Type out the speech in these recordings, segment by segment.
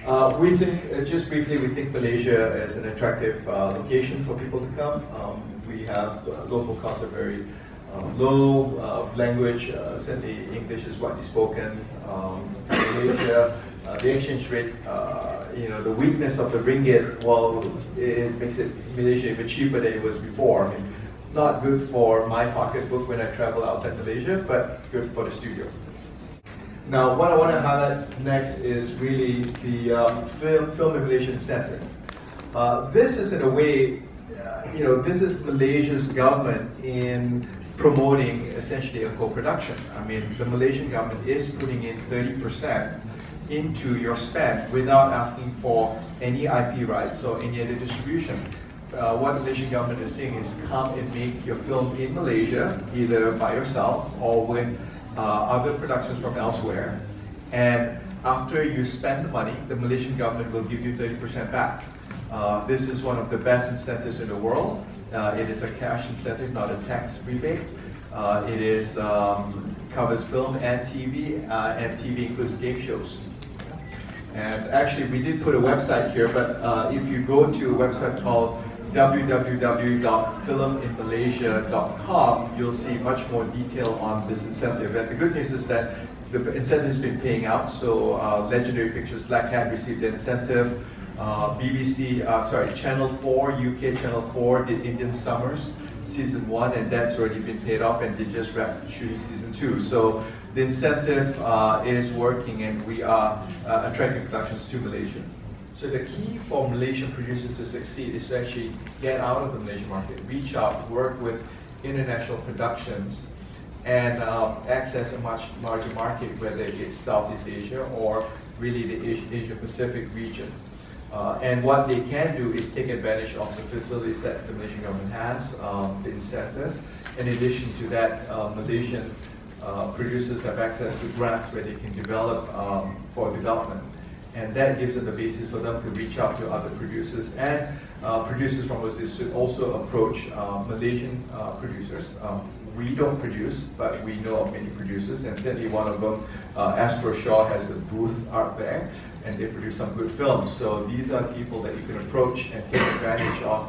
We think, just briefly, we think Malaysia is an attractive location for people to come. We have local costs are very low. Language, certainly English is widely spoken. Malaysia, the exchange rate, the weakness of the ringgit, well, it makes Malaysia even cheaper than it was before. I mean, not good for my pocketbook when I travel outside Malaysia, but good for the studio. Now, what I want to highlight next is really the Film in Malaysia Incentive. This is in a way, this is Malaysia's government in promoting essentially a co-production. I mean, the Malaysian government is putting in 30% into your spend without asking for any IP rights or any other distribution. What the Malaysian government is saying is come and make your film in Malaysia, either by yourself or with other productions from elsewhere, and after you spend the money, the Malaysian government will give you 30% back. This is one of the best incentives in the world. It is a cash incentive, not a tax rebate. It is covers film and TV includes game shows. And actually, we did put a website here, but if you go to a website called www.filminmalaysia.com, you'll see much more detail on this incentive. And the good news is that the incentive has been paying out. So Legendary Pictures Black Hat received the incentive. Channel 4, UK Channel 4 did Indian Summers Season 1, and that's already been paid off, and they just wrapped shooting Season 2. So the incentive is working, and we are attracting productions to Malaysia. So the key for Malaysian producers to succeed is to actually get out of the Malaysian market, reach out, work with international productions, and access a much larger market, whether it's Southeast Asia or really the Asia-Pacific region. And what they can do is take advantage of the facilities that the Malaysian government has, the incentive. In addition to that, Malaysian producers have access to grants where they can develop for development. And that gives them the basis for them to reach out to other producers, and producers from overseas should also approach Malaysian producers. We don't produce, but we know of many producers, and certainly one of them, Astro Shaw, has a booth out there, and they produce some good films. So these are people that you can approach and take advantage of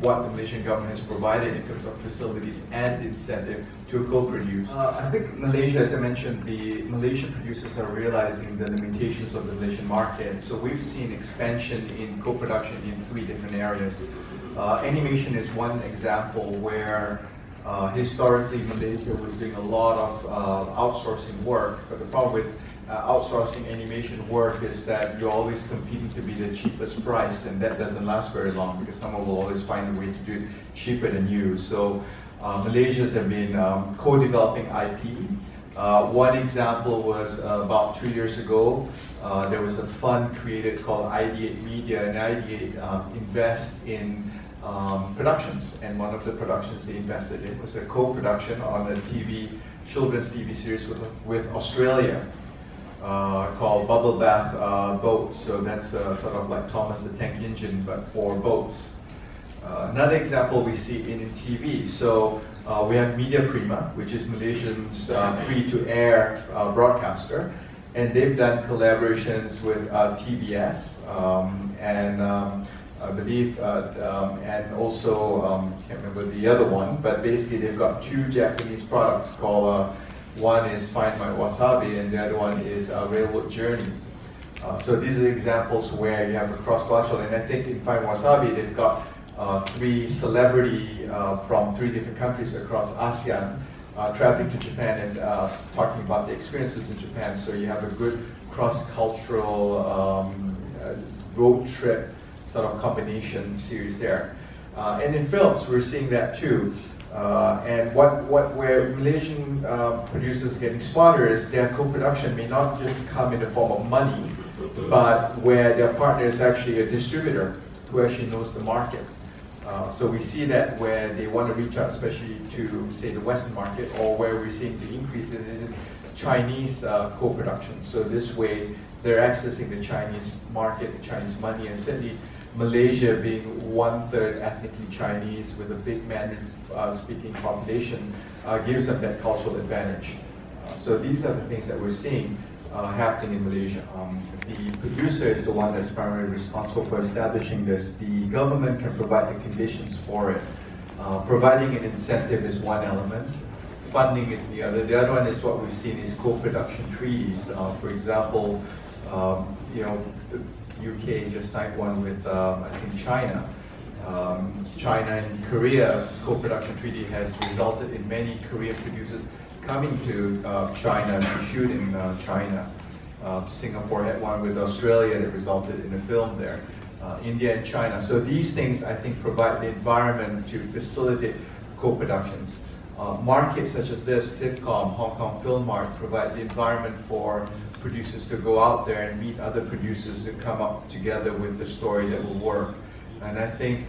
what the Malaysian government has provided in terms of facilities and incentive to co-produce. I think Malaysia, as I mentioned, the Malaysian producers are realizing the limitations of the Malaysian market. So we've seen expansion in co-production in 3 different areas. Animation is one example where historically Malaysia was doing a lot of outsourcing work, but the problem with outsourcing animation work is that you're always competing to be the cheapest price, and that doesn't last very long because someone will always find a way to do it cheaper than you. So Malaysians have been co-developing IP. One example was about 2 years ago, there was a fund created called Ideate Media, and Ideate invests in productions, and one of the productions they invested in was a co-production on a children's TV series with Australia. Called Bubble Bath Boats. So that's sort of like Thomas the Tank Engine, but for boats. Another example we see in TV. So we have Media Prima, which is Malaysia's free-to-air broadcaster, and they've done collaborations with TBS and I believe, and also can't remember the other one, but basically they've got 2 Japanese products called. One is Find My Wasabi, and the other one is Railroad Journey. So these are examples where you have a cross-cultural, and I think in Find Wasabi they've got 3 celebrity from 3 different countries across ASEAN traveling to Japan and talking about the experiences in Japan. So you have a good cross-cultural road trip sort of combination series there. And in films, we're seeing that too. And where Malaysian producers are getting smarter is their co-production may not just come in the form of money, but where their partner is actually a distributor who actually knows the market. So we see that where they want to reach out, especially to, say, the Western market, or where we're seeing the increase in Chinese co-production. So this way, they're accessing the Chinese market, the Chinese money, and certainly Malaysia being 1/3 ethnically Chinese with a big Mandarin-speaking population gives them that cultural advantage. So these are the things that we're seeing. happening in Malaysia. The producer is the one that's primarily responsible for establishing this. The government can provide the conditions for it. Providing an incentive is one element. Funding is the other. The other one is what we've seen is co-production treaties. For example, you know, the UK just signed one with, I think, China. China and Korea's co-production treaty has resulted in many Korean producers coming to China to shoot in China. Singapore had one with Australia that resulted in a film there. India and China. So these things, I think, provide the environment to facilitate co-productions. Markets such as this, TIFCOM, Hong Kong Film Mart, provide the environment for producers to go out there and meet other producers to come up together with the story that will work. And I think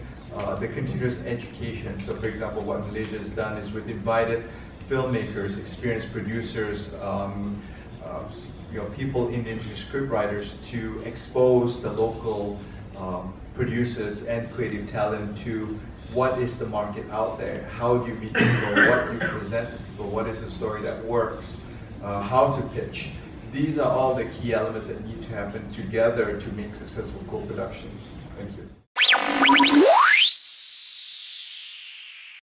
the continuous education, so for example, what Malaysia has done is we've invited filmmakers, experienced producers, you know, people in the industry, script writers, to expose the local producers and creative talent to what is the market out there, how do you meet people, what do you present to people, what is the story that works, how to pitch. These are all the key elements that need to happen together to make successful co-productions. Thank you.